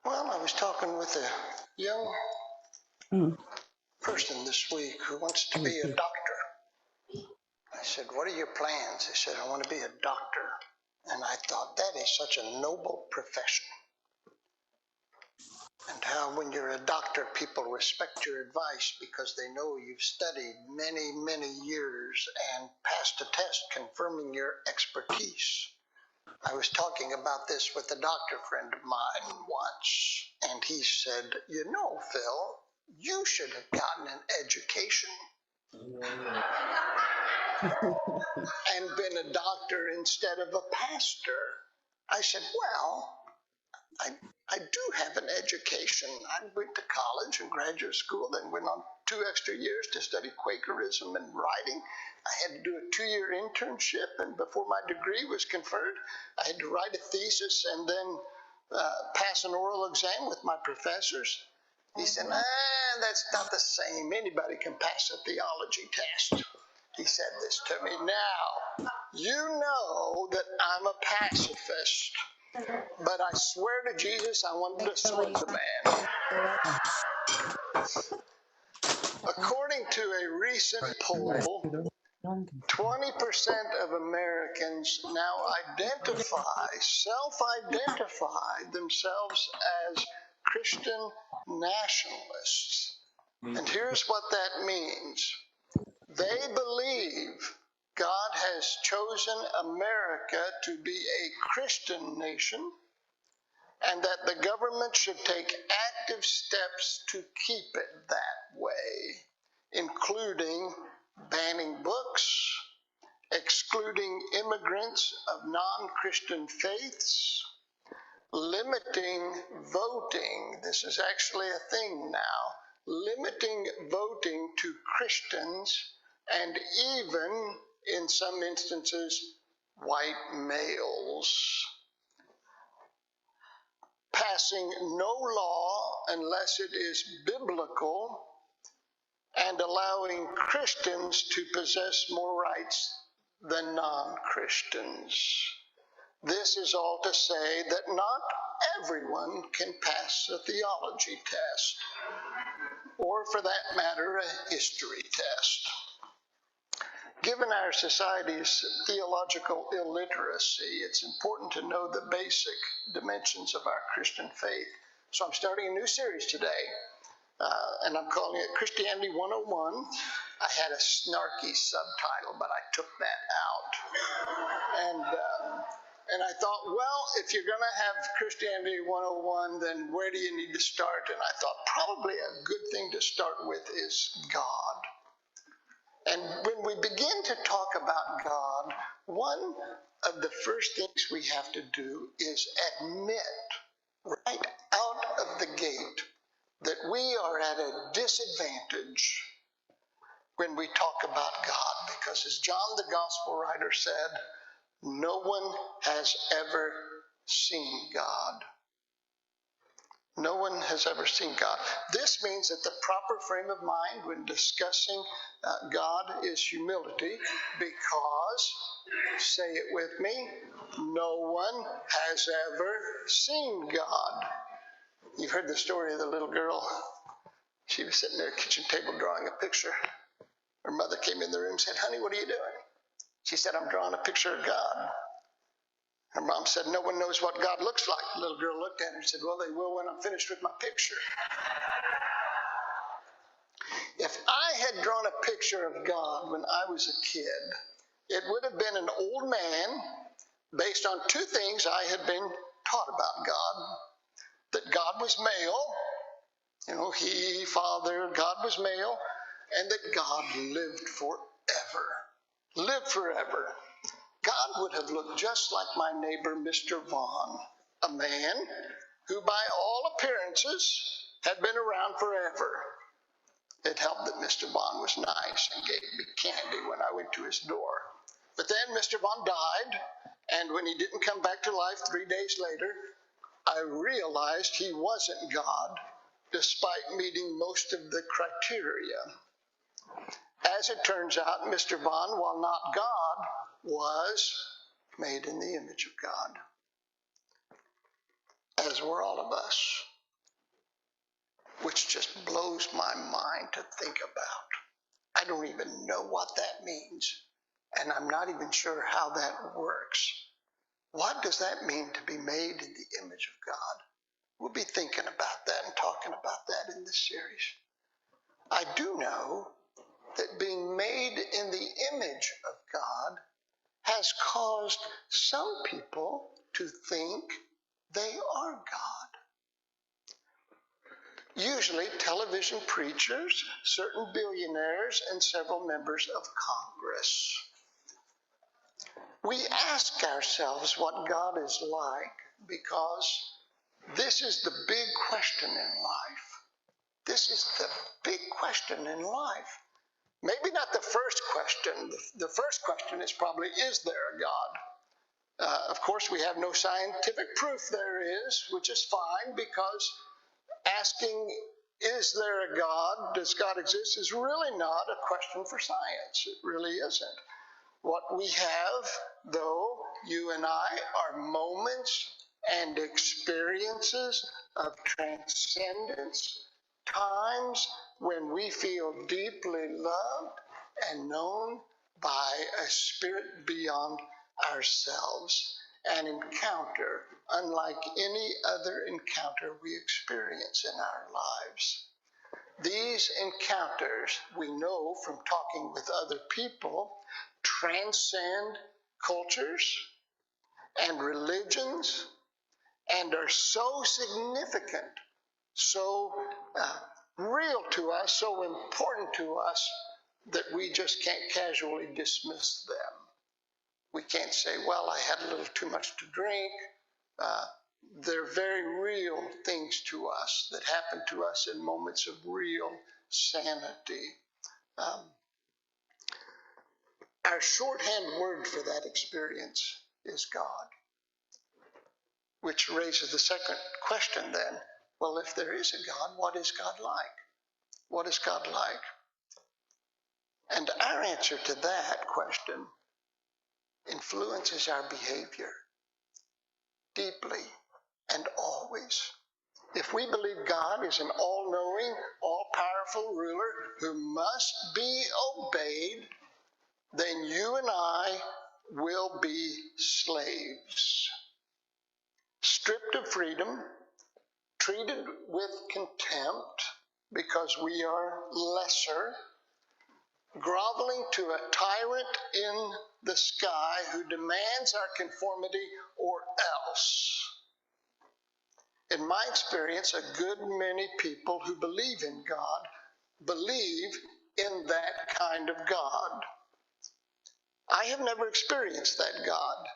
Well, I was talking with a young person this week who wants to be a doctor. I said, "What are your plans?" He said, "I want to be a doctor." And I thought, that is such a noble profession. And how when you're a doctor, people respect your advice because they know you've studied many, many years and passed a test confirming your expertise. I was talking about this with a doctor friend of mine once, and he said, "You know, Phil, you should have gotten an education and been a doctor instead of a pastor." I said, "Well, I do have an education. I went to college and graduate school, then went on 2 extra years to study Quakerism and writing. I had to do a 2-year internship, and before my degree was conferred, I had to write a thesis and then pass an oral exam with my professors." He said, "That's not the same. Anybody can pass a theology test." He said this to me. Now, you know that I'm a pacifist, but I swear to Jesus, I wanted to sword the man. According to a recent poll, 20% of Americans now self-identify themselves as Christian nationalists. And here's what that means. They believe God has chosen America to be a Christian nation, and that the government should take active steps to keep it that way, including banning books, excluding immigrants of non-Christian faiths, limiting voting. This is actually a thing now, limiting voting to Christians, and even, in some instances, white males. Passing no law unless it is biblical, and allowing Christians to possess more rights than non-Christians. This is all to say that not everyone can pass a theology test, or for that matter, a history test. Given our society's theological illiteracy, it's important to know the basic dimensions of our Christian faith. So I'm starting a new series today, and I'm calling it Christianity 101. I had a snarky subtitle, but I took that out. And I thought, well, if you're going to have Christianity 101, then where do you need to start? And I thought probably a good thing to start with is God. And when we begin to talk about God, one of the first things we have to do is admit right out of the gate that we are at a disadvantage when we talk about God, because as John the Gospel writer said, no one has ever seen God. No one has ever seen God. This means that the proper frame of mind when discussing God is humility, because, say it with me, no one has ever seen God. You've heard the story of the little girl. She was sitting there at the kitchen table drawing a picture. Her mother came in the room and said, "Honey, what are you doing?" She said, "I'm drawing a picture of God." Her mom said, "No one knows what God looks like." The little girl looked at her and said, "Well, they will when I'm finished with my picture." If I had drawn a picture of God when I was a kid, it would have been an old man based on 2 things I had been taught about God. That God was male, he, Father, God was male, and that God lived forever. Lived forever. God would have looked just like my neighbor, Mr. Vaughn, a man who, by all appearances, had been around forever. It helped that Mr. Vaughn was nice and gave me candy when I went to his door. But then Mr. Vaughn died, and when he didn't come back to life 3 days later, I realized he wasn't God, despite meeting most of the criteria. As it turns out, Mr. Vaughn, while not God, was made in the image of God, as were all of us. which just blows my mind to think about. I don't even know what that means, and I'm not even sure how that works. What does that mean to be made in the image of God? We'll be thinking about that and talking about that in this series. I do know that being made in the image of God has caused some people to think they are God. Usually television preachers, certain billionaires, and several members of Congress. We ask ourselves what God is like because this is the big question in life. This is the big question in life. Maybe not the first question. The first question is probably, is there a God? Of course, we have no scientific proof there is, which is fine, because asking, is there a God, does God exist, is really not a question for science. It really isn't. What we have, though, you and I, are moments and experiences of transcendence, times when we feel deeply loved and known by a spirit beyond ourselves, an encounter unlike any other encounter we experience in our lives. These encounters, we know from talking with other people, transcend cultures and religions and are so significant, so real to us, so important to us, that we just can't casually dismiss them. We can't say, well, I had a little too much to drink. They're very real things to us that happen to us in moments of real sanity. Our shorthand word for that experience is God, which raises the second question then. Well, if there is a God, what is God like? What is God like? And our answer to that question influences our behavior deeply and always. If we believe God is an all-knowing, all-powerful ruler who must be obeyed, then you and I will be slaves, stripped of freedom, treated with contempt because we are lesser, groveling to a tyrant in the sky who demands our conformity or else. In my experience, a good many people who believe in God believe in that kind of God. I have never experienced that God.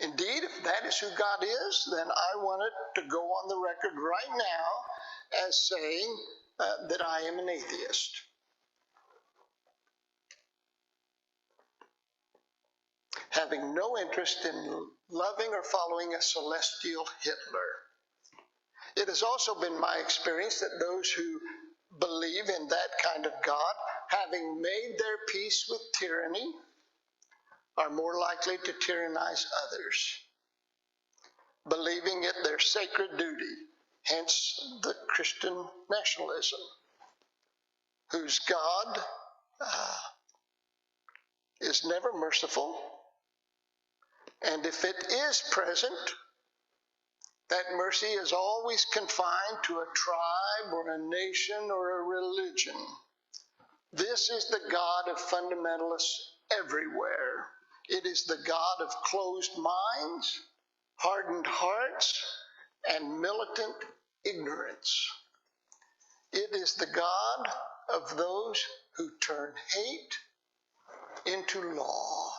Indeed, if that is who God is, then I want it to go on the record right now as saying that I am an atheist. Having no interest in loving or following a celestial Hitler. It has also been my experience that those who believe in that kind of God, having made their peace with tyranny, are more likely to tyrannize others, believing it their sacred duty, hence the Christian nationalism, whose God is never merciful, and if it is present, that mercy is always confined to a tribe or a nation or a religion. This is the God of fundamentalists everywhere. It is the God of closed minds, hardened hearts, and militant ignorance. It is the God of those who turn hate into law.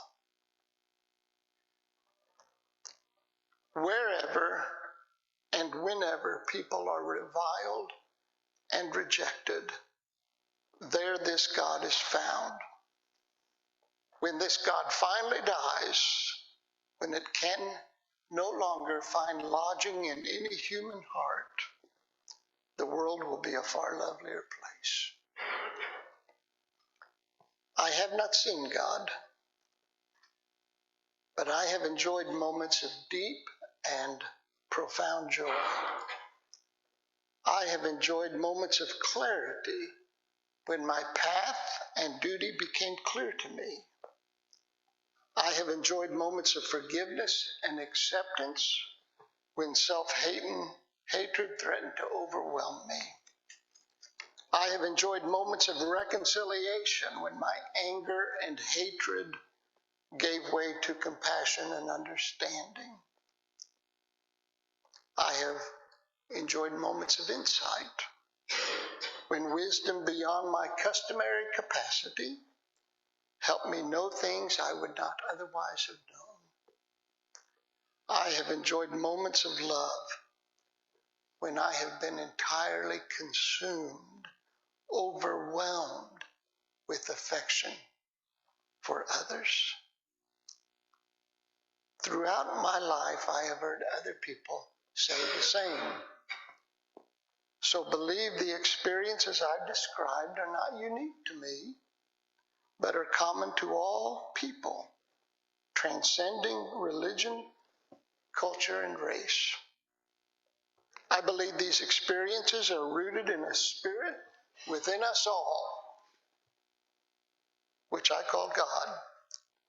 Wherever and whenever people are reviled and rejected, there this God is found. When this God finally dies, when it can no longer find lodging in any human heart, the world will be a far lovelier place. I have not seen God, but I have enjoyed moments of deep and profound joy. I have enjoyed moments of clarity when my path and duty became clear to me. I have enjoyed moments of forgiveness and acceptance when self-hate and hatred threatened to overwhelm me. I have enjoyed moments of reconciliation when my anger and hatred gave way to compassion and understanding. I have enjoyed moments of insight when wisdom beyond my customary capacity helped me know things I would not otherwise have known. I have enjoyed moments of love when I have been entirely consumed, overwhelmed with affection for others. Throughout my life, I have heard other people say the same. So believe the experiences I've described are not unique to me, but are common to all people, transcending religion, culture, and race. I believe these experiences are rooted in a spirit within us all, which I call God.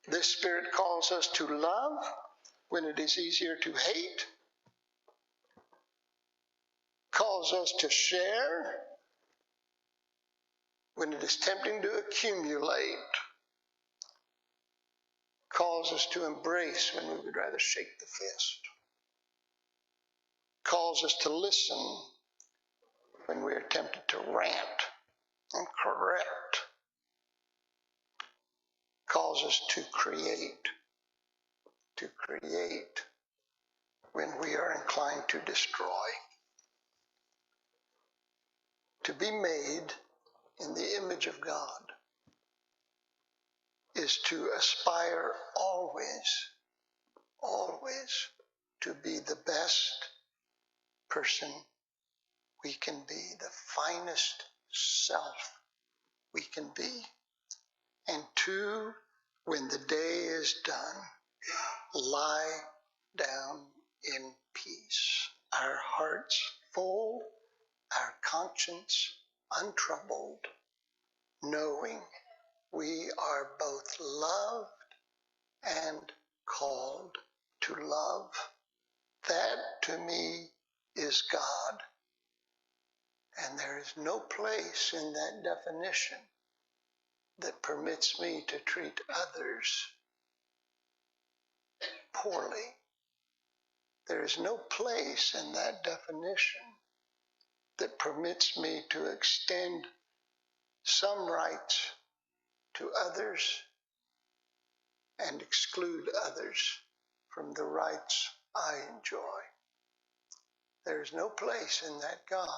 This spirit calls us to love when it is easier to hate, calls us to share when it is tempting to accumulate, calls us to embrace when we would rather shake the fist, calls us to listen when we are tempted to rant and correct, calls us to create when we are inclined to destroy. To be made in the image of God is to aspire always to be the best person we can be, the finest self we can be. And two, when the day is done, lie down in peace, our hearts full, our conscience untroubled, knowing we are both loved and called to love. That to me is God. And there is no place in that definition that permits me to treat others poorly. There is no place in that definition that permits me to extend some rights to others and exclude others from the rights I enjoy. There is no place in that God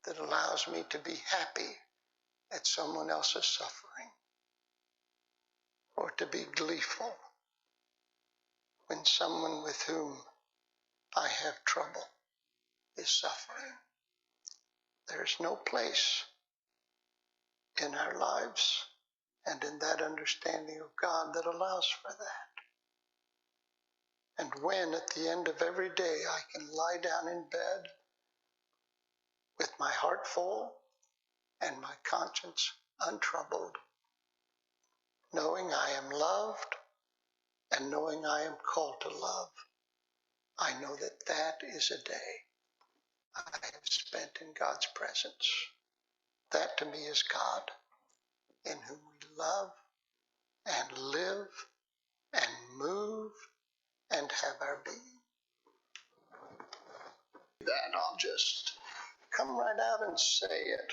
that allows me to be happy at someone else's suffering, or to be gleeful when someone with whom I have trouble is suffering. There's no place in our lives and in that understanding of God that allows for that. And when at the end of every day I can lie down in bed with my heart full and my conscience untroubled, knowing I am loved and knowing I am called to love, I know that that is a day I have spent in God's presence. That to me is God, in whom we love and live and move and have our being. That I'll just come right out and say it.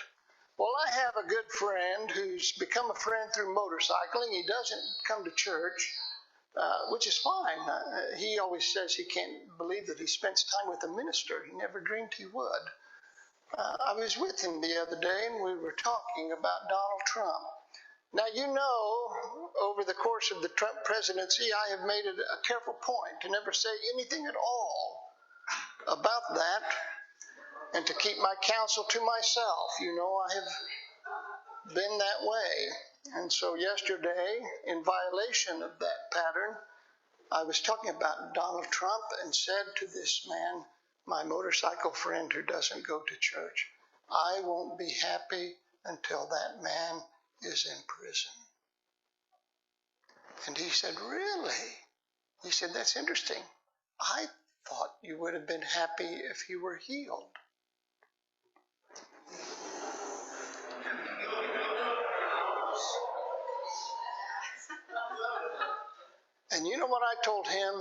Well, I have a good friend who's become a friend through motorcycling. He doesn't come to church, which is fine. He always says he can't believe that he spends time with a minister. He never dreamed he would. I was with him the other day, and we were talking about Donald Trump. Now, you know, over the course of the Trump presidency, I have made it a careful point to never say anything at all about that and to keep my counsel to myself. You know, I have been that way. And so yesterday, in violation of that pattern, I was talking about Donald Trump and said to this man, my motorcycle friend who doesn't go to church, I won't be happy until that man is in prison. And he said, really? He said, that's interesting. I thought you would have been happy if he were healed. And you know what I told him?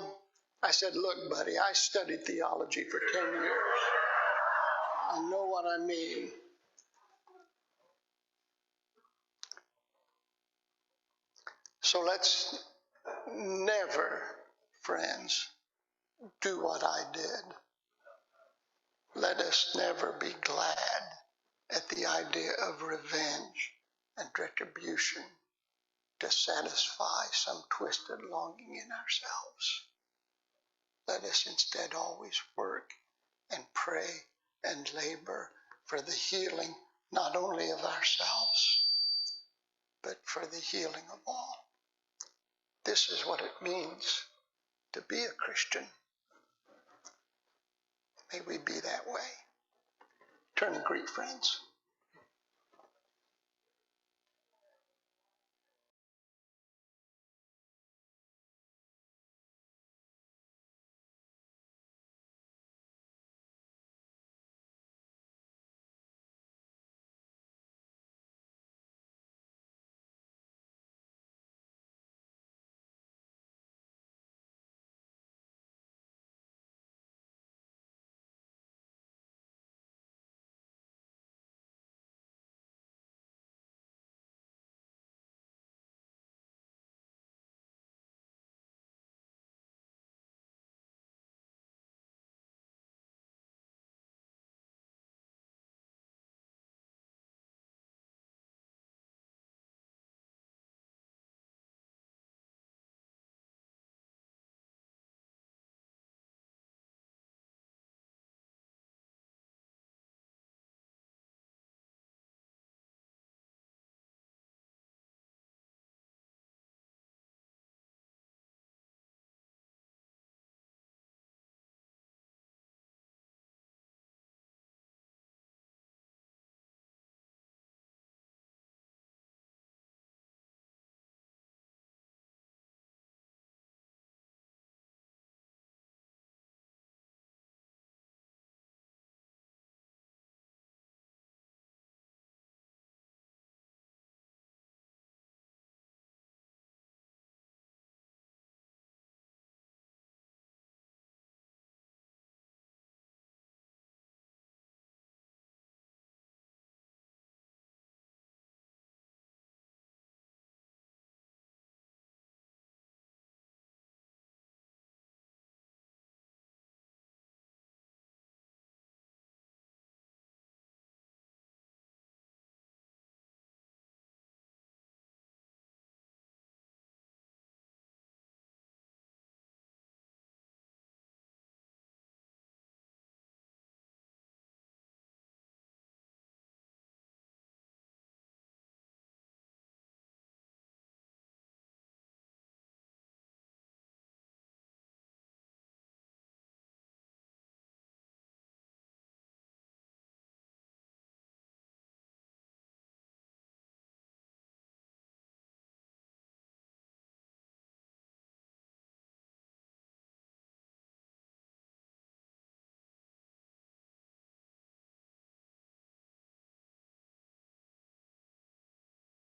I said, look, buddy, I studied theology for 10 years. I know what I mean. So let's never, friends, do what I did. Let us never be glad at the idea of revenge and retribution to satisfy some twisted longing in ourselves. Let us instead always work and pray and labor for the healing not only of ourselves, but for the healing of all. This is what it means to be a Christian. May we be that way. Turn and greet, friends.